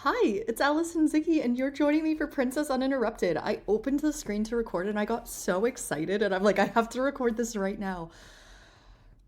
Hi, it's Allison Ziggy, and you're joining me for Princess Uninterrupted. I opened the screen to record and I got so excited, and I'm like, I have to record this right now.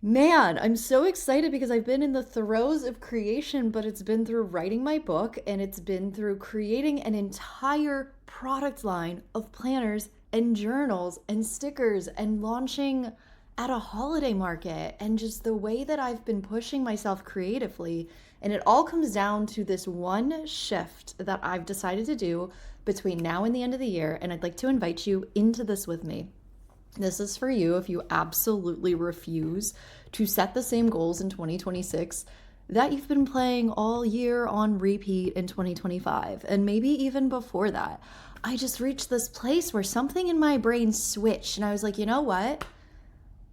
Man, I'm so excited because I've been in the throes of creation, but it's been through writing my book and it's been through creating an entire product line of planners and journals and stickers and launching at a holiday market and just the way that I've been pushing myself creatively. And it all comes down to this one shift that I've decided to do between now and the end of the year. And I'd like to invite you into this with me. This is for you if you absolutely refuse to set the same goals in 2026 that you've been playing all year on repeat in 2025, and maybe even before that. I just reached this place where something in my brain switched, and I was like, you know what?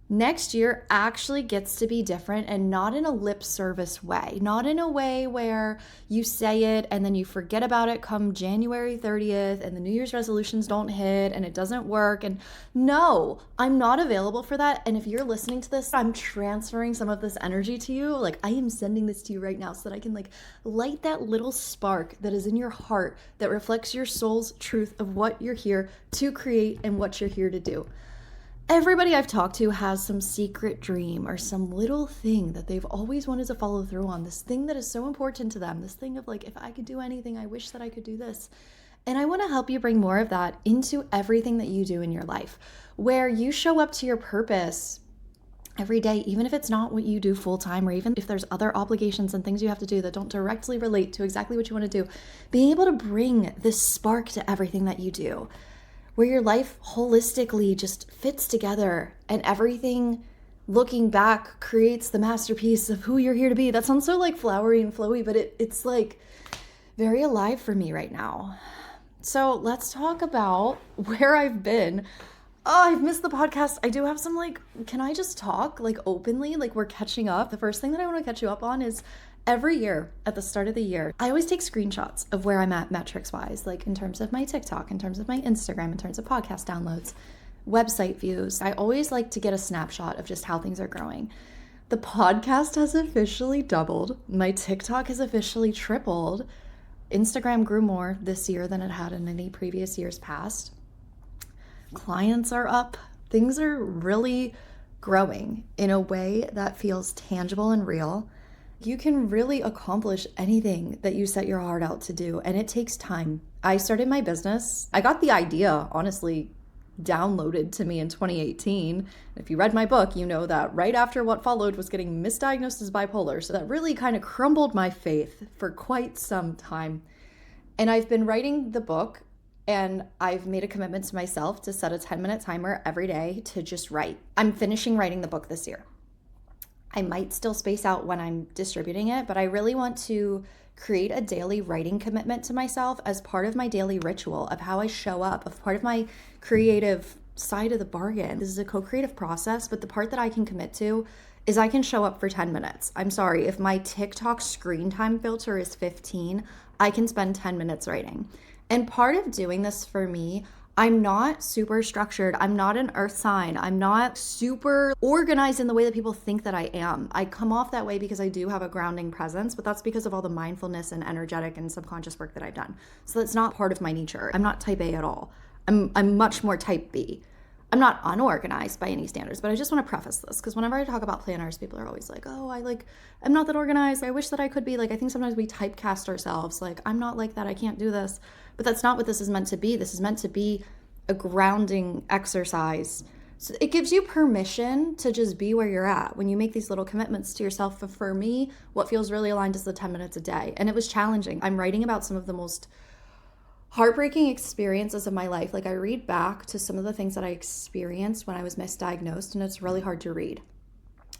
Next year actually gets to be different, and not in a lip service way, not in a way where you say it and then you forget about it come January 30th and the New Year's resolutions don't hit and it doesn't work. And no, I'm not available for that. And if you're listening to this, I'm transferring some of this energy to you. Like, I am sending this to you right now so that I can light that little spark that is in your heart that reflects your soul's truth of what you're here to create and what you're here to do. Everybody I've talked to has some secret dream or some little thing that they've always wanted to follow through on, this thing that is so important to them, this thing of if I could do anything, I wish that I could do this. And I want to help you bring more of that into everything that you do in your life, where you show up to your purpose every day, even if it's not what you do full time, or even if there's other obligations and things you have to do that don't directly relate to exactly what you want to do, being able to bring this spark to everything that you do, where your life holistically just fits together and everything looking back creates the masterpiece of who you're here to be. That sounds so flowery and flowy, but it's very alive for me right now. So let's talk about where I've been. Oh, I've missed the podcast. I do have some can I just talk openly? We're catching up. The first thing that I want to catch you up on is every year at the start of the year, I always take screenshots of where I'm at metrics wise, in terms of my TikTok, in terms of my Instagram, in terms of podcast downloads, website views. I always like to get a snapshot of just how things are growing. The podcast has officially doubled. My TikTok has officially tripled. Instagram grew more this year than it had in any previous years past. Clients are up. Things are really growing in a way that feels tangible and real. You can really accomplish anything that you set your heart out to do, and it takes time. I started my business. I got the idea, honestly, downloaded to me in 2018. If you read my book, you know that right after what followed was getting misdiagnosed as bipolar. So that really kind of crumbled my faith for quite some time. And I've been writing the book, and I've made a commitment to myself to set a 10-minute timer every day to just write. I'm finishing writing the book this year. I might still space out when I'm distributing it, but I really want to create a daily writing commitment to myself as part of my daily ritual of how I show up, of part of my creative side of the bargain. This is a co-creative process, but the part that I can commit to is I can show up for 10 minutes. I'm sorry, if my TikTok screen time filter is 15, I can spend 10 minutes writing. And part of doing this for me, I'm not super structured. I'm not an earth sign. I'm not super organized in the way that people think that I am. I come off that way because I do have a grounding presence, but that's because of all the mindfulness and energetic and subconscious work that I've done. So that's not part of my nature. I'm not type A at all. I'm much more type B. I'm not unorganized by any standards, but I just want to preface this because whenever I talk about planners, people are always like, oh, I'm not that organized. I wish that I could be. I think sometimes we typecast ourselves. I'm not like that. I can't do this. But that's not what this is meant to be. This is meant to be a grounding exercise. So it gives you permission to just be where you're at when you make these little commitments to yourself. But for me, what feels really aligned is the 10 minutes a day. And it was challenging. I'm writing about some of the most heartbreaking experiences of my life. I read back to some of the things that I experienced when I was misdiagnosed, and it's really hard to read.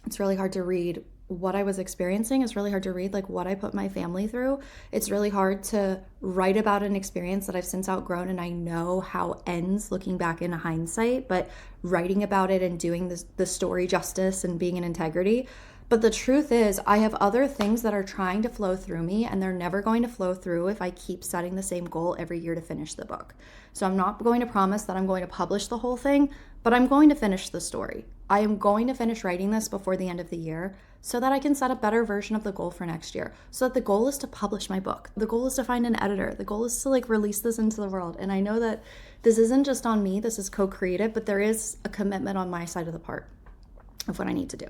It's really hard to read what I was experiencing. It's really hard to read what I put my family through. It's really hard to write about an experience that I've since outgrown and I know how ends looking back in hindsight, but writing about it and doing the story justice and being in integrity. But the truth is, I have other things that are trying to flow through me, and they're never going to flow through if I keep setting the same goal every year to finish the book. So I'm not going to promise that I'm going to publish the whole thing, but I'm going to finish the story. I am going to finish writing this before the end of the year so that I can set a better version of the goal for next year. So that the goal is to publish my book. The goal is to find an editor. The goal is to like release this into the world. And I know that this isn't just on me, this is co-creative, but there is a commitment on my side of the part of what I need to do.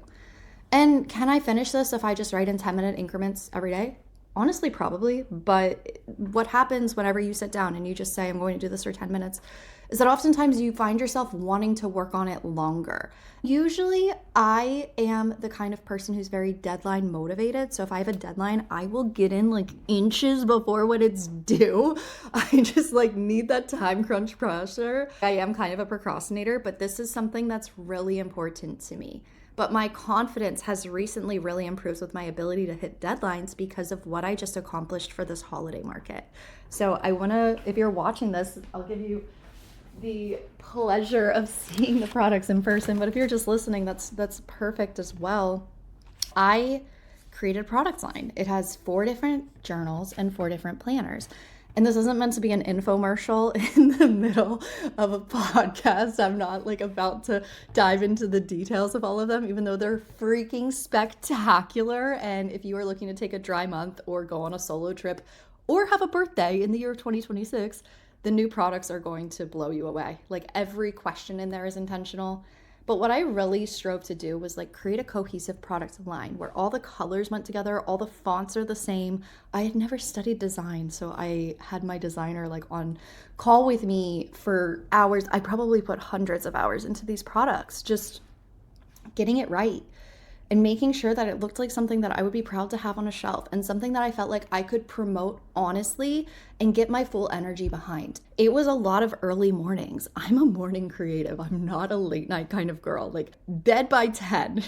And can I finish this if I just write in 10-minute increments every day? Honestly, probably. But what happens whenever you sit down and you just say, I'm going to do this for 10 minutes, is that oftentimes you find yourself wanting to work on it longer. Usually, I am the kind of person who's very deadline motivated. So if I have a deadline, I will get in like inches before when it's due. I just like need that time crunch pressure. I am kind of a procrastinator, but this is something that's really important to me. But my confidence has recently really improved with my ability to hit deadlines because of what I just accomplished for this holiday market. So I want to, if you're watching this, I'll give you the pleasure of seeing the products in person. But if you're just listening, that's perfect as well. I created a product line. It has 4 different journals and 4 different planners. And this isn't meant to be an infomercial in the middle of a podcast. I'm not like about to dive into the details of all of them, even though they're freaking spectacular. And if you are looking to take a dry month or go on a solo trip or have a birthday in the year of 2026, the new products are going to blow you away. Like every question in there is intentional. But what I really strove to do was like create a cohesive product line where all the colors went together, all the fonts are the same. I had never studied design, so I had my designer like on call with me for hours. I probably put hundreds of hours into these products, just getting it right and making sure that it looked like something that I would be proud to have on a shelf and something that I felt like I could promote honestly and get my full energy behind. It was a lot of early mornings. I'm a morning creative. I'm not a late night kind of girl. Like bed by 10,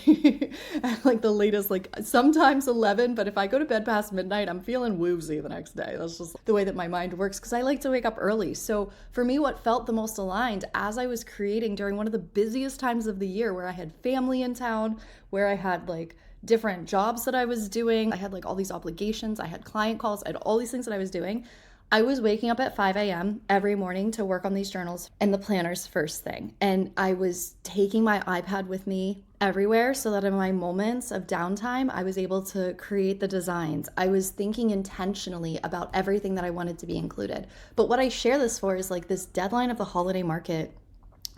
like the latest, like sometimes 11, but if I go to bed past midnight, I'm feeling woozy the next day. That's just the way that my mind works because I like to wake up early. So for me, what felt the most aligned as I was creating during one of the busiest times of the year where I had family in town, where I had like different jobs that I was doing, I had like all these obligations, I had client calls, I had all these things that I was doing. I was waking up at 5 a.m. every morning to work on these journals and the planners first thing. And I was taking my iPad with me everywhere so that in my moments of downtime, I was able to create the designs. I was thinking intentionally about everything that I wanted to be included. But what I share this for is like this deadline of the holiday market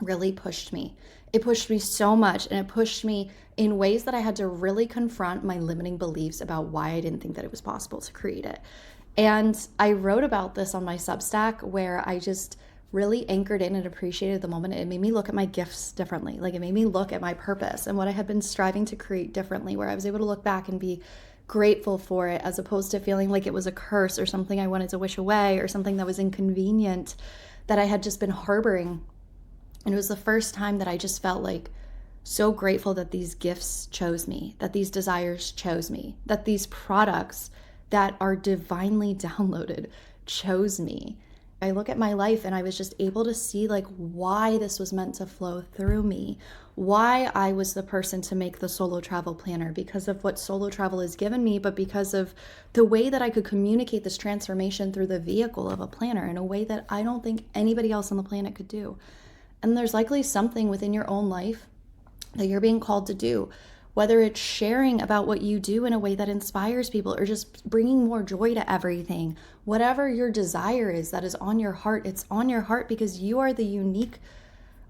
really pushed me. It pushed me so much, and it pushed me in ways that I had to really confront my limiting beliefs about why I didn't think that it was possible to create it. And I wrote about this on my Substack where I just really anchored in and appreciated the moment. It made me look at my gifts differently. Like it made me look at my purpose and what I had been striving to create differently, where I was able to look back and be grateful for it as opposed to feeling like it was a curse or something I wanted to wish away or something that was inconvenient that I had just been harboring. And it was the first time that I just felt like so grateful that these gifts chose me, that these desires chose me, that these products that are divinely downloaded chose me. I look at my life and I was just able to see like why this was meant to flow through me, why I was the person to make the solo travel planner because of what solo travel has given me, but because of the way that I could communicate this transformation through the vehicle of a planner in a way that I don't think anybody else on the planet could do. And there's likely something within your own life that you're being called to do, whether it's sharing about what you do in a way that inspires people or just bringing more joy to everything. Whatever your desire is that is on your heart, it's on your heart because you are the unique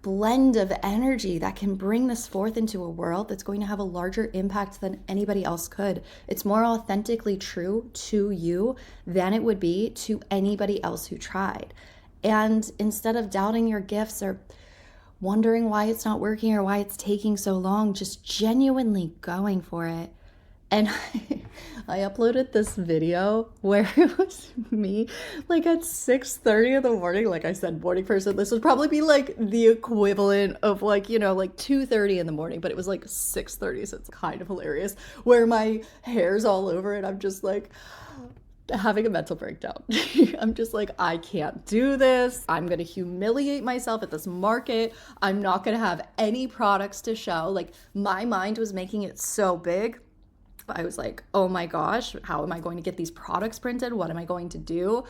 blend of energy that can bring this forth into a world that's going to have a larger impact than anybody else could. It's more authentically true to you than it would be to anybody else who tried. And instead of doubting your gifts or wondering why it's not working or why it's taking so long, just genuinely going for it. And I uploaded this video where it was me like at 6:30 in the morning. Like I said, morning person, this would probably be like the equivalent of like, you know, like 2:30 in the morning, but it was like 6:30. So it's kind of hilarious where my hair's all over it. I'm just like having a mental breakdown. I'm just like, I can't do this. I'm going to humiliate myself at this market. I'm not going to have any products to show. Like my mind was making it so big. I was like, oh my gosh, how am I going to get these products printed? What am I going to do?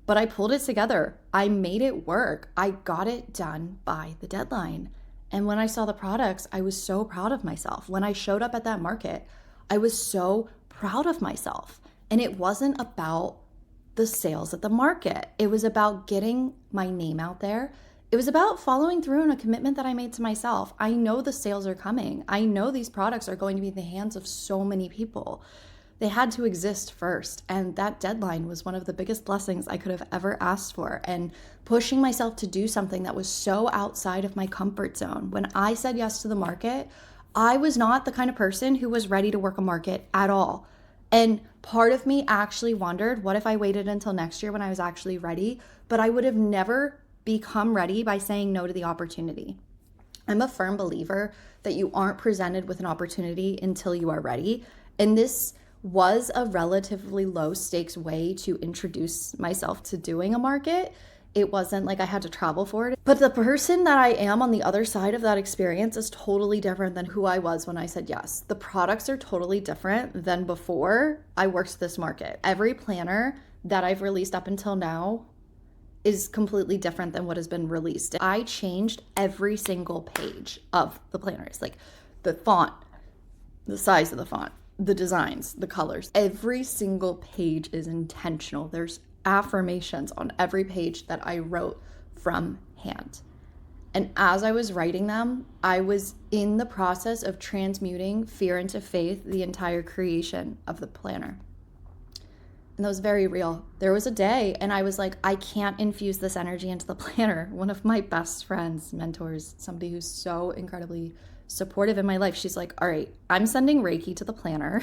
But I pulled it together. I made it work. I got it done by the deadline. And when I saw the products, I was so proud of myself. When I showed up at that market, I was so proud of myself. And it wasn't about the sales at the market. It was about getting my name out there. It was about following through on a commitment that I made to myself. I know the sales are coming. I know these products are going to be in the hands of so many people. They had to exist first. And that deadline was one of the biggest blessings I could have ever asked for. And pushing myself to do something that was so outside of my comfort zone. When I said yes to the market, I was not the kind of person who was ready to work a market at all. And part of me actually wondered, what if I waited until next year when I was actually ready? But I would have never become ready by saying no to the opportunity. I'm a firm believer that you aren't presented with an opportunity until you are ready. And this was a relatively low stakes way to introduce myself to doing a market. It wasn't like I had to travel for it. But the person that I am on the other side of that experience is totally different than who I was when I said yes. The products are totally different than before I worked this market. Every planner that I've released up until now is completely different than what has been released. I changed every single page of the planners, like the font, the size of the font, the designs, the colors. Every single page is intentional. There's affirmations on every page that I wrote from hand. And as I was writing them, I was in the process of transmuting fear into faith the entire creation of the planner. And that was very real. There was a day and I was like, I can't infuse this energy into the planner. One of my best friends, mentors, somebody who's so incredibly supportive in my life, she's like, all right, I'm sending Reiki to the planner.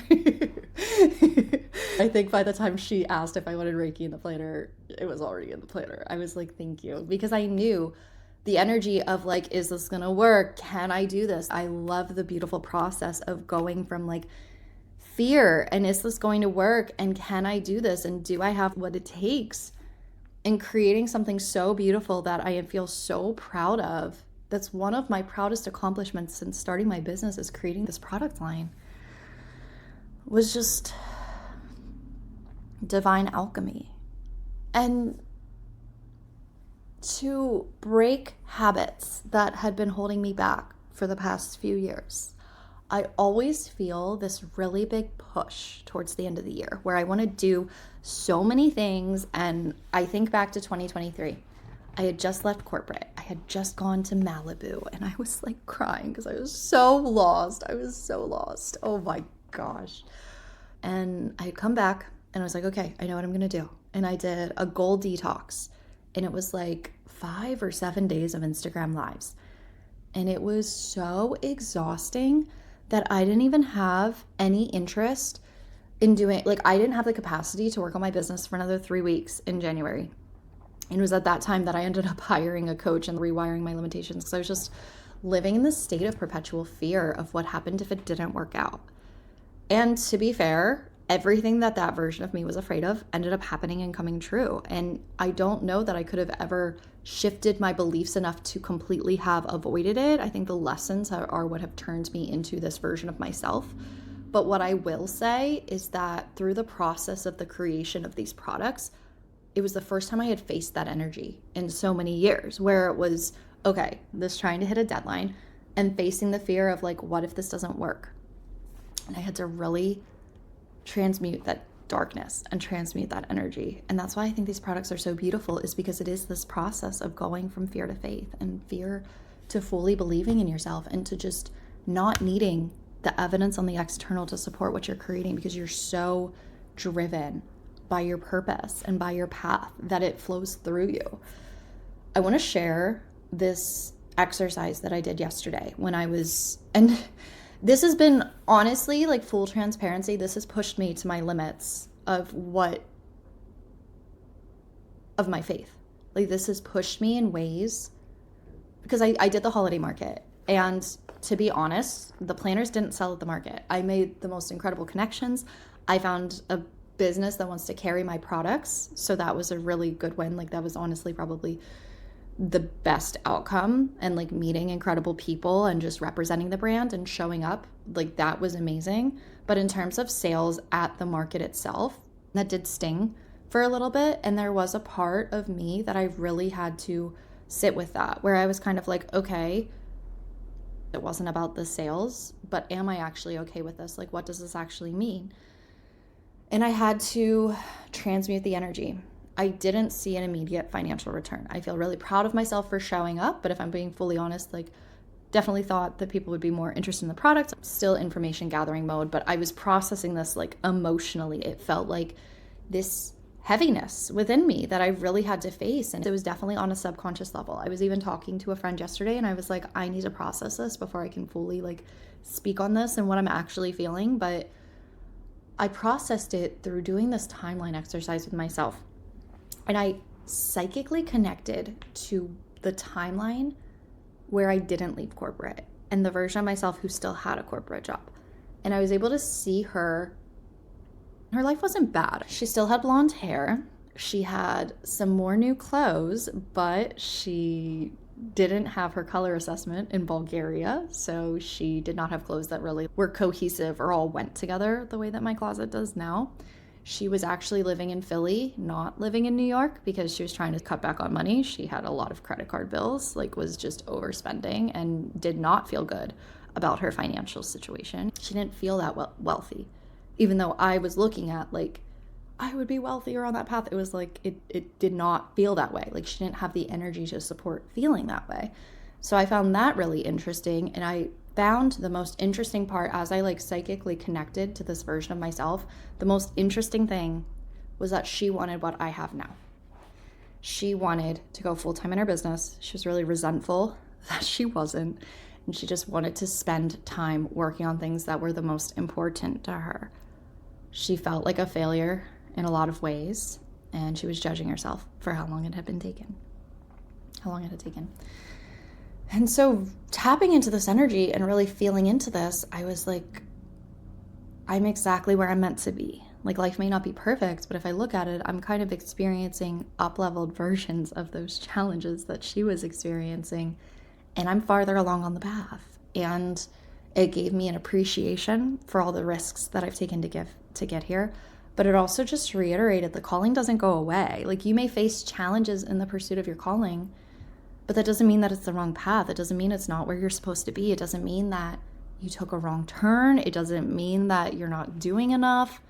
I think by the time she asked if I wanted Reiki in the planner, it was already in the planner. I was like, thank you. Because I knew the energy of like, is this gonna work? Can I do this? I love the beautiful process of going from like fear and is this going to work? And can I do this? And do I have what it takes? And creating something so beautiful that I feel so proud of. That's one of my proudest accomplishments since starting my business, is creating this product line. Was just divine alchemy. And to break habits that had been holding me back for the past few years, I always feel this really big push towards the end of the year where I want to do so many things. And I think back to 2023. I had just left corporate. I had just gone to Malibu and I was like crying because I was so lost. I was so lost. Oh my gosh. And I had come back and I was like, okay, I know what I'm going to do. And I did a goal detox. And it was like 5 or 7 days of Instagram lives. And it was so exhausting that I didn't even have any interest in doing, like I didn't have the capacity to work on my business for another 3 weeks in January. And it was at that time that I ended up hiring a coach and rewiring my limitations because I was just living in this state of perpetual fear of what happened if it didn't work out. And to be fair, everything that version of me was afraid of ended up happening and coming true. And I don't know that I could have ever shifted my beliefs enough to completely have avoided it. I think the lessons are what have turned me into this version of myself. But what I will say is that through the process of the creation of these products, it was the first time I had faced that energy in so many years, where it was, okay, this trying to hit a deadline and facing the fear of like, what if this doesn't work? And I had to really transmute that darkness and transmute that energy. And that's why I think these products are so beautiful, is because it is this process of going from fear to faith and fear to fully believing in yourself and to just not needing the evidence on the external to support what you're creating, because you're so driven by your purpose and by your path that it flows through you. I want to share this exercise that I did yesterday when I was, and this has been honestly, like full transparency, this has pushed me to my limits of my faith. Like this has pushed me in ways, because I did the holiday market, and to be honest, the planners didn't sell at the market. I made the most incredible connections. I found a business that wants to carry my products. So that was a really good win. Like that was honestly probably the best outcome, and like meeting incredible people and just representing the brand and showing up, like that was amazing. But in terms of sales at the market itself, that did sting for a little bit. And there was a part of me that I really had to sit with that, where I was kind of like, okay, It wasn't about the sales, but am I actually okay with this? Like, what does this actually mean? And I had to transmute the energy. I didn't see an immediate financial return. I feel really proud of myself for showing up, but if I'm being fully honest, like, definitely thought that people would be more interested in the product. Still information gathering mode, but I was processing this like emotionally. It felt like this heaviness within me that I really had to face. And it was definitely on a subconscious level. I was even talking to a friend yesterday and I was like, I need to process this before I can fully like speak on this and what I'm actually feeling. But I processed it through doing this timeline exercise with myself. And I psychically connected to the timeline where I didn't leave corporate and the version of myself who still had a corporate job. And I was able to see her. Her life wasn't bad. She still had blonde hair. She had some more new clothes, but she didn't have her color assessment in Bulgaria. So she did not have clothes that really were cohesive or all went together the way that my closet does now. She was actually living in Philly, not living in New York, because she was trying to cut back on money. She had a lot of credit card bills, like was just overspending and did not feel good about her financial situation. She didn't feel that wealthy, even though I was looking at like, I would be wealthier on that path. It was like, it did not feel that way. Like she didn't have the energy to support feeling that way. So I found that really interesting. And I found the most interesting part as I like psychically connected to this version of myself. The most interesting thing was that she wanted what I have now. She wanted to go full-time in her business. She was really resentful that she wasn't. And she just wanted to spend time working on things that were the most important to her. She felt like a failure in a lot of ways. And she was judging herself for how long it had taken. And so tapping into this energy and really feeling into this, I was like, I'm exactly where I'm meant to be. Like life may not be perfect, but if I look at it, I'm kind of experiencing up-leveled versions of those challenges that she was experiencing. And I'm farther along on the path. And it gave me an appreciation for all the risks that I've taken to get here. But it also just reiterated the calling doesn't go away. Like you may face challenges in the pursuit of your calling, but that doesn't mean that it's the wrong path. It doesn't mean it's not where you're supposed to be. It doesn't mean that you took a wrong turn. It doesn't mean that you're not doing enough.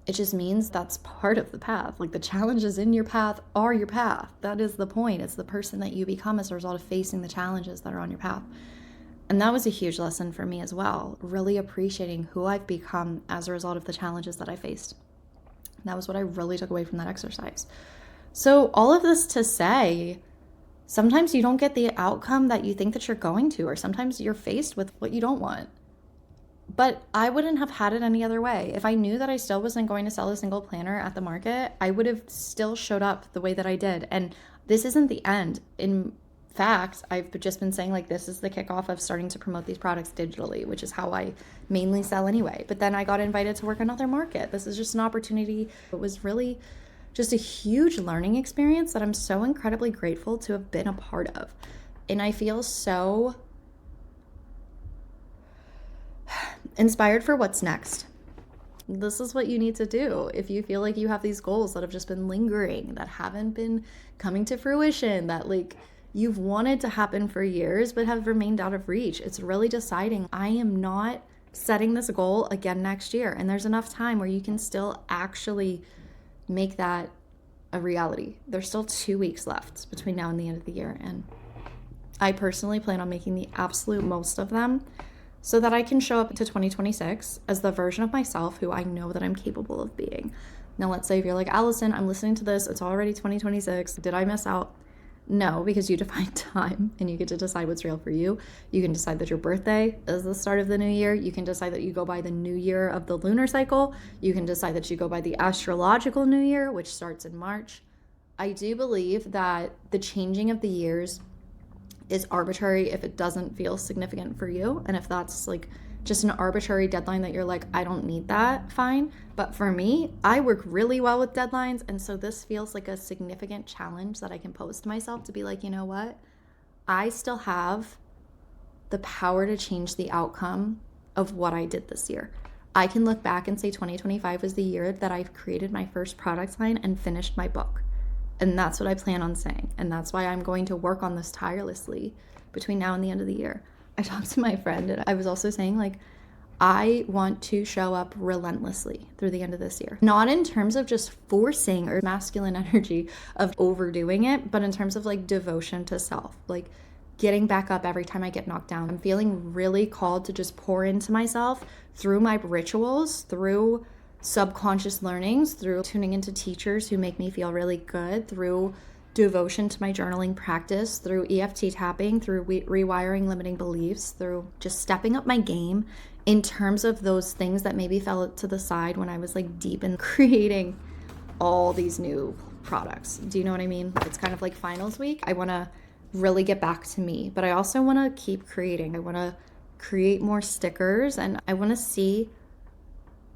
It just means that's part of the path. Like the challenges in your path are your path. That is the point. It's the person that you become as a result of facing the challenges that are on your path. And that was a huge lesson for me as well, really appreciating who I've become as a result of the challenges that I faced. And that was what I really took away from that exercise. So all of this to say, sometimes you don't get the outcome that you think that you're going to, or sometimes you're faced with what you don't want. But I wouldn't have had it any other way. If I knew that I still wasn't going to sell a single planner at the market, I would have still showed up the way that I did. And this isn't the end. In fact, I've just been saying like this is the kickoff of starting to promote these products digitally, which is how I mainly sell anyway. But then I got invited to work another market. This is just an opportunity. It was really just a huge learning experience that I'm so incredibly grateful to have been a part of. And I feel so inspired for what's next. This is what you need to do if you feel like you have these goals that have just been lingering, that haven't been coming to fruition, that like you've wanted to happen for years but have remained out of reach. It's really deciding, I am not setting this goal again next year. And there's enough time where you can still actually make that a reality. There's still 2 weeks left between now and the end of the year. And I personally plan on making the absolute most of them so that I can show up to 2026 as the version of myself who I know that I'm capable of being. Now, let's say if you're like, Allison, I'm listening to this, it's already 2026. Did I miss out? No, because you define time and you get to decide what's real for you. You can decide that your birthday is the start of the new year. You can decide that you go by the new year of the lunar cycle. You can decide that you go by the astrological new year, which starts in March. I do believe that the changing of the years is arbitrary if it doesn't feel significant for you. And if that's like just an arbitrary deadline that you're like, I don't need that, fine. But for me, I work really well with deadlines. And so this feels like a significant challenge that I can pose to myself to be like, you know what? I still have the power to change the outcome of what I did this year. I can look back and say 2025 was the year that I've created my first product line and finished my book. And that's what I plan on saying. And that's why I'm going to work on this tirelessly between now and the end of the year. I talked to my friend and I was also saying, like, I want to show up relentlessly through the end of this year. Not in terms of just forcing or masculine energy of overdoing it, but in terms of like devotion to self, like getting back up every time I get knocked down. I'm feeling really called to just pour into myself through my rituals, through subconscious learnings, through tuning into teachers who make me feel really good, through devotion to my journaling practice, through EFT tapping, through rewiring limiting beliefs, through just stepping up my game in terms of those things that maybe fell to the side when I was like deep in creating all these new products. Do you know what I mean? It's kind of like finals week. I want to really get back to me, but I also want to keep creating. I want to create more stickers and I want to see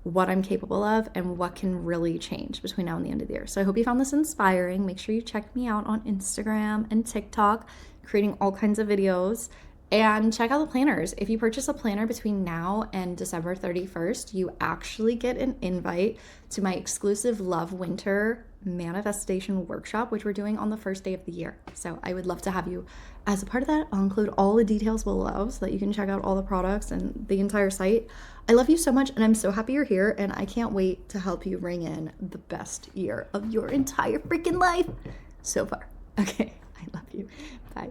what I'm capable of and what can really change between now and the end of the year. So I hope you found this inspiring. Make sure you check me out on Instagram and TikTok, creating all kinds of videos. And check out the planners. If you purchase a planner between now and December 31st, you actually get an invite to my exclusive Love Winter Manifestation Workshop, which we're doing on the first day of the year. So I would love to have you as a part of that. I'll include all the details below so that you can check out all the products and the entire site. I love you so much and I'm so happy you're here and I can't wait to help you ring in the best year of your entire freaking life so far. Okay, I love you. Bye.